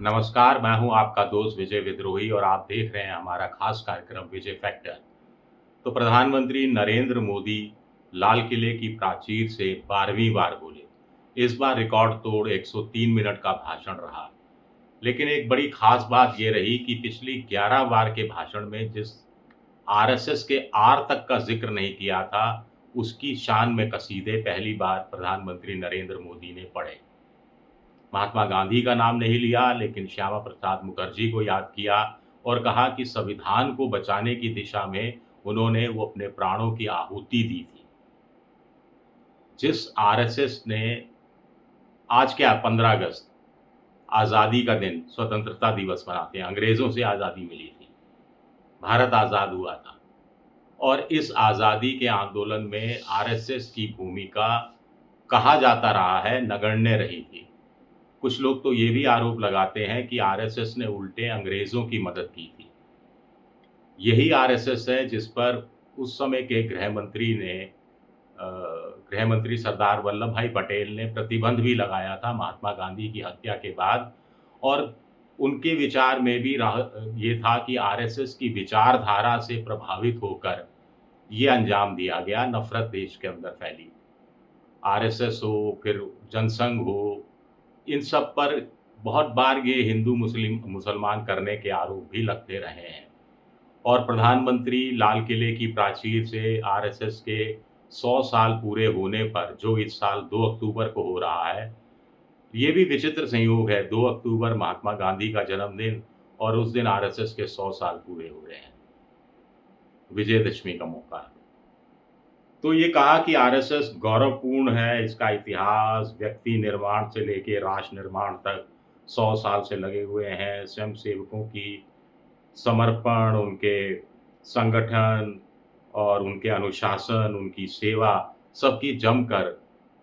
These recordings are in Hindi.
नमस्कार, मैं हूं आपका दोस्त विजय विद्रोही और आप देख रहे हैं हमारा खास कार्यक्रम विजय फैक्टर। तो प्रधानमंत्री नरेंद्र मोदी लाल किले की प्राचीर से 12वीं बार बोले। इस बार रिकॉर्ड तोड़ 103 मिनट का भाषण रहा। लेकिन एक बड़ी खास बात ये रही कि पिछली 11 बार के भाषण में जिस आरएसएस के आर तक का जिक्र नहीं किया था, उसकी शान में कसीदे पहली बार प्रधानमंत्री नरेंद्र मोदी ने पढ़े। महात्मा गांधी का नाम नहीं लिया, लेकिन श्यामा प्रसाद मुखर्जी को याद किया और कहा कि संविधान को बचाने की दिशा में उन्होंने वो अपने प्राणों की आहुति दी थी। जिस आरएसएस ने आज क्या 15 अगस्त आज़ादी का दिन, स्वतंत्रता दिवस मनाते हैं, अंग्रेज़ों से आज़ादी मिली थी, भारत आज़ाद हुआ था और इस आज़ादी के आंदोलन में आरएसएस की भूमिका कहा जाता रहा है नगण्य रही थी। कुछ लोग तो ये भी आरोप लगाते हैं कि आरएसएस ने उल्टे अंग्रेज़ों की मदद की थी। यही आरएसएस है जिस पर उस समय के गृह मंत्री सरदार वल्लभ भाई पटेल ने प्रतिबंध भी लगाया था महात्मा गांधी की हत्या के बाद और उनके विचार में भी ये था कि आरएसएस की विचारधारा से प्रभावित होकर ये अंजाम दिया गया, नफ़रत देश के अंदर फैली। आरएसएस हो, फिर जनसंघ हो, इन सब पर बहुत बार ये हिंदू मुसलमान करने के आरोप भी लगते रहे हैं और प्रधानमंत्री लाल किले की प्राचीर से आरएसएस के 100 साल पूरे होने पर, जो इस साल 2 अक्टूबर को हो रहा है, ये भी विचित्र संयोग है। 2 अक्टूबर महात्मा गांधी का जन्मदिन और उस दिन आरएसएस के 100 साल पूरे हो रहे हैं। विजयदशमी का मौका है। तो ये कहा कि आरएसएस गौरवपूर्ण है, इसका इतिहास व्यक्ति निर्माण से लेके राष्ट्र निर्माण तक 100 साल से लगे हुए हैं। स्वयंसेवकों की समर्पण, उनके संगठन और उनके अनुशासन, उनकी सेवा, सबकी जमकर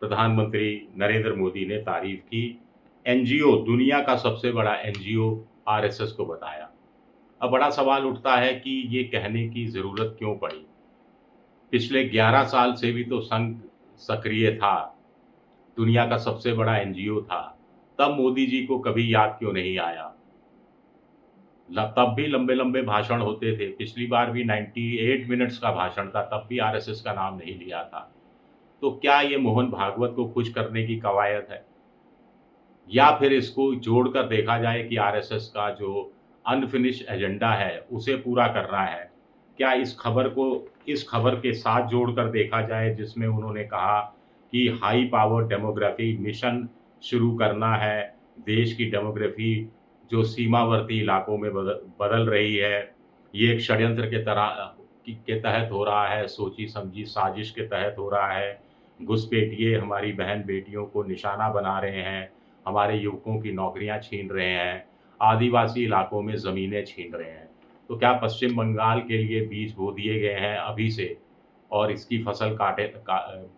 प्रधानमंत्री नरेंद्र मोदी ने तारीफ की। एनजीओ, दुनिया का सबसे बड़ा एनजीओ आरएसएस को बताया। अब बड़ा सवाल उठता है कि ये कहने की ज़रूरत क्यों पड़ी? पिछले 11 साल से भी तो संघ सक्रिय था, दुनिया का सबसे बड़ा एनजीओ था, तब मोदी जी को कभी याद क्यों नहीं आया? तब भी लंबे-लंबे भाषण होते थे, पिछली बार भी 98 मिनट्स का भाषण था, तब भी आरएसएस का नाम नहीं लिया था। तो क्या ये मोहन भागवत को खुश करने की कवायद है? या फिर इसको जोड़कर देखा जाए कि आरएसएस का जो अनफिनिश्ड एजेंडा है, उसे पूरा करना है? क्या इस खबर के साथ जोड़कर देखा जाए जिसमें उन्होंने कहा कि हाई पावर डेमोग्राफी मिशन शुरू करना है, देश की डेमोग्राफी जो सीमावर्ती इलाकों में बदल रही है, ये एक षड्यंत्र के तहत हो रहा है, सोची-समझी साजिश के तहत हो रहा है। घुसपैठिए हमारी बहन-बेटियों को निशाना बना रहे हैं, हमारे युवकों की नौकरियाँ छीन रहे हैं, आदिवासी इलाकों में ज़मीनें छीन रहे हैं। तो क्या पश्चिम बंगाल के लिए बीज बो दिए गए हैं अभी से और इसकी फसल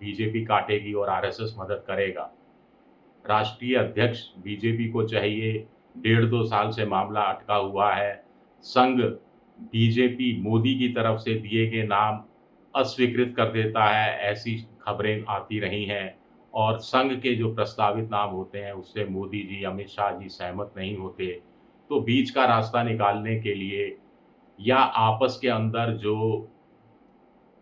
बीजेपी काटेगी और आरएसएस मदद करेगा? राष्ट्रीय अध्यक्ष बीजेपी को चाहिए, 1.5-2 साल से मामला अटका हुआ है। संघ बीजेपी मोदी की तरफ से दिए गए नाम अस्वीकृत कर देता है, ऐसी खबरें आती रही हैं और संघ के जो प्रस्तावित नाम होते हैं, उससे मोदी जी, अमित शाह जी सहमत नहीं होते। तो बीच का रास्ता निकालने के लिए या आपस के अंदर जो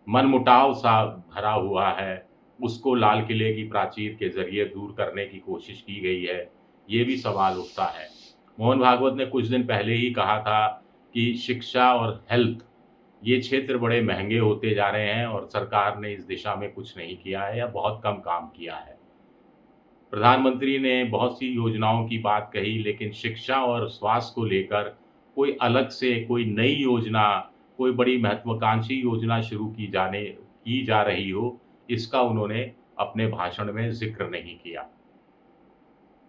मनमुटाव सा भरा हुआ है, उसको लाल किले की प्राचीर के ज़रिए दूर करने की कोशिश की गई है, ये भी सवाल उठता है। मोहन भागवत ने कुछ दिन पहले ही कहा था कि शिक्षा और हेल्थ, ये क्षेत्र बड़े महँगे होते जा रहे हैं और सरकार ने इस दिशा में कुछ नहीं किया है या बहुत कम काम किया है। प्रधानमंत्री ने बहुत सी योजनाओं की बात कही, लेकिन शिक्षा और स्वास्थ्य को लेकर कोई अलग से कोई नई योजना, कोई बड़ी महत्वाकांक्षी योजना शुरू की जा रही हो, इसका उन्होंने अपने भाषण में ज़िक्र नहीं किया।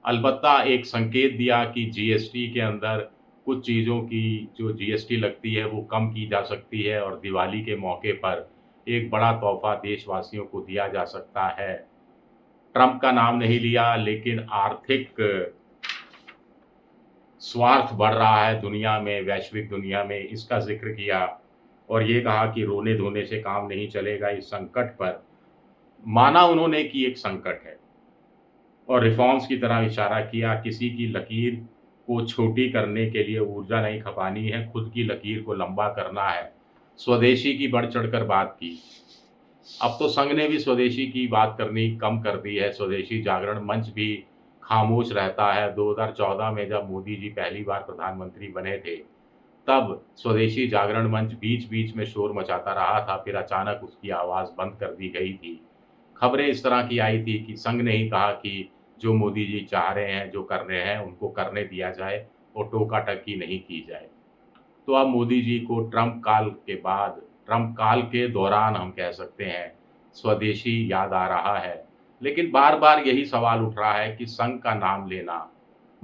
अलबत्ता एक संकेत दिया कि जीएसटी के अंदर कुछ चीज़ों की जो जीएसटी लगती है, वो कम की जा सकती है और दिवाली के मौके पर एक बड़ा तोहफ़ा देशवासियों को दिया जा सकता है। ट्रंप का नाम नहीं लिया, लेकिन आर्थिक स्वार्थ बढ़ रहा है दुनिया में, वैश्विक दुनिया में, इसका ज़िक्र किया और ये कहा कि रोने-धोने से काम नहीं चलेगा इस संकट पर। माना उन्होंने कि एक संकट है और रिफ़ॉर्म्स की तरह इशारा किया, किसी की लकीर को छोटी करने के लिए ऊर्जा नहीं खपानी है, खुद की लकीर को लंबा करना है। स्वदेशी की बढ़-चढ़ कर बात की। अब तो संघ ने भी स्वदेशी की बात करनी कम कर दी है, स्वदेशी जागरण मंच भी खामोश रहता है। 2014 में जब मोदी जी पहली बार प्रधानमंत्री बने थे, तब स्वदेशी जागरण मंच बीच-बीच में शोर मचाता रहा था, फिर अचानक उसकी आवाज़ बंद कर दी गई थी। खबरें इस तरह की आई थी कि संघ ने ही कहा कि जो मोदी जी चाह रहे हैं, जो कर रहे हैं, उनको करने दिया जाए और टोका-टकी नहीं की जाए। तो अब मोदी जी को ट्रंप काल के बाद, ट्रंप काल के दौरान हम कह सकते हैं, स्वदेशी याद आ रहा है। लेकिन बार-बार यही सवाल उठ रहा है कि संघ का नाम लेना,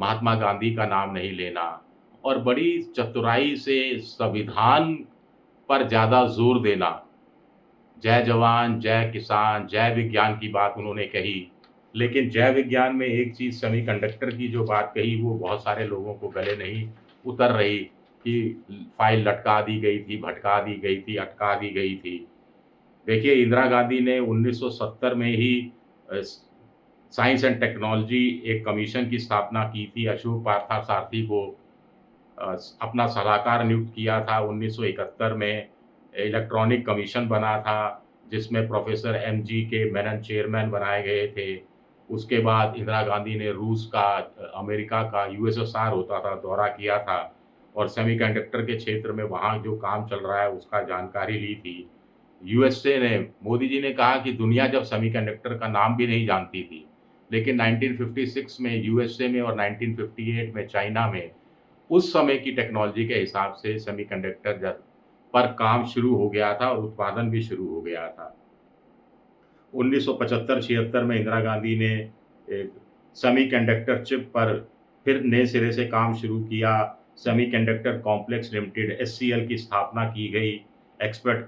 महात्मा गांधी का नाम नहीं लेना और बड़ी चतुराई से संविधान पर ज़्यादा ज़ोर देना। जय जवान, जय किसान, जय विज्ञान की बात उन्होंने कही, लेकिन जय विज्ञान में एक चीज़ सेमीकंडक्टर की जो बात कही, वो बहुत सारे लोगों को गले नहीं उतर रही कि फ़ाइल लटका दी गई थी, भटका दी गई थी, अटका दी गई थी। देखिए, इंदिरा गांधी ने 1970 में ही अ, साइंस एंड टेक्नोलॉजी एक कमीशन की स्थापना की थी। अशोक पार्थसारथी को अपना सलाहकार नियुक्त किया था। 1971 में इलेक्ट्रॉनिक कमीशन बना था, जिसमें प्रोफ़ेसर एम.जी.के. मेनन चेयरमैन बनाए गए थे। उसके बाद इंदिरा गांधी ने रूस का, अमेरिका का, यूएसएसआर होता था, दौरा किया था और सेमीकंडक्टर के क्षेत्र में वहाँ जो काम चल रहा है, उसका जानकारी ली थी। यूएसए ने, मोदी जी ने कहा कि दुनिया जब सेमीकंडक्टर का नाम भी नहीं जानती थी, लेकिन 1956 में यूएसए में और 1958 में चाइना में उस समय की टेक्नोलॉजी के हिसाब से सेमीकंडक्टर पर काम शुरू हो गया था और उत्पादन भी शुरू हो गया था। 1975-76 में इंदिरा गांधी ने एक सेमीकंडक्टर चिप पर फिर नए सिरे से काम शुरू किया। सेमीकंडक्टर कॉम्प्लेक्स लिमिटेड एससीएल की स्थापना की गई। एक्सपर्ट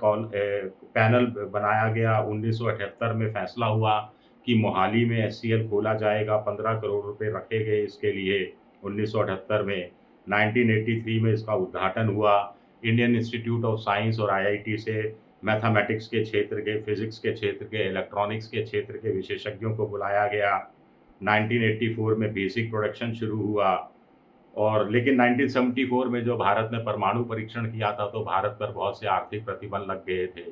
पैनल बनाया गया। 1978 में फैसला हुआ कि मोहाली में एससीएल खोला जाएगा। 15 करोड़ रुपए रखे गए इसके लिए 1978 में। 1983 में इसका उद्घाटन हुआ। इंडियन इंस्टीट्यूट ऑफ साइंस और आईआईटी से मैथमेटिक्स के क्षेत्र के, फिजिक्स के क्षेत्र के, इलेक्ट्रॉनिक्स के क्षेत्र के विशेषज्ञों को बुलाया गया। 1984 में बेसिक प्रोडक्शन शुरू हुआ और लेकिन 1974 में जो भारत ने परमाणु परीक्षण किया था, तो भारत पर बहुत से आर्थिक प्रतिबंध लग गए थे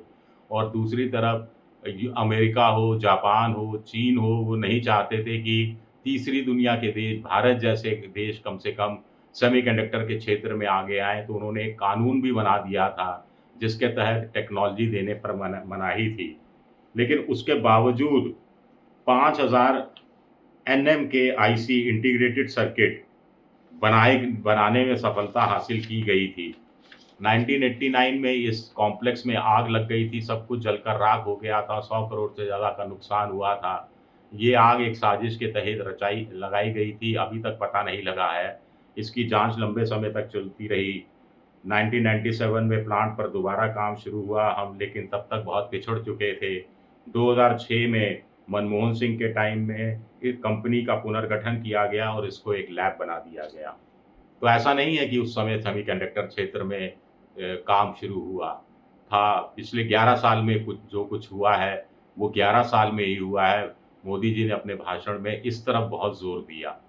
और दूसरी तरफ अमेरिका हो, जापान हो, चीन हो, वो नहीं चाहते थे कि तीसरी दुनिया के देश, भारत जैसे देश कम से कम सेमीकंडक्टर के क्षेत्र में आगे आएँ। तो उन्होंने एक कानून भी बना दिया था, जिसके तहत टेक्नोलॉजी देने पर मनाही थी। लेकिन उसके बावजूद 5000 एनएम के आईसी इंटीग्रेटेड सर्किट बनाने में सफलता हासिल की गई थी। 1989 में इस कॉम्प्लेक्स में आग लग गई थी, सब कुछ जलकर राख हो गया था, 100 करोड़ से ज़्यादा का नुकसान हुआ था। ये आग एक साजिश के तहत लगाई गई थी, अभी तक पता नहीं लगा है। इसकी जांच लंबे समय तक चलती रही। 1997 में प्लांट पर दोबारा काम शुरू हुआ हम, लेकिन तब तक बहुत पिछड़ चुके थे। 2006 में मनमोहन सिंह के टाइम में इस कंपनी का पुनर्गठन किया गया और इसको एक लैब बना दिया गया। तो ऐसा नहीं है कि उस समय सेमीकंडक्टर क्षेत्र में काम शुरू हुआ था। पिछले 11 साल में कुछ हुआ है, वो 11 साल में ही हुआ है। मोदी जी ने अपने भाषण में इस तरफ बहुत ज़ोर दिया।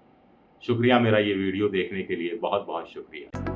शुक्रिया, मेरा ये वीडियो देखने के लिए बहुत-बहुत शुक्रिया।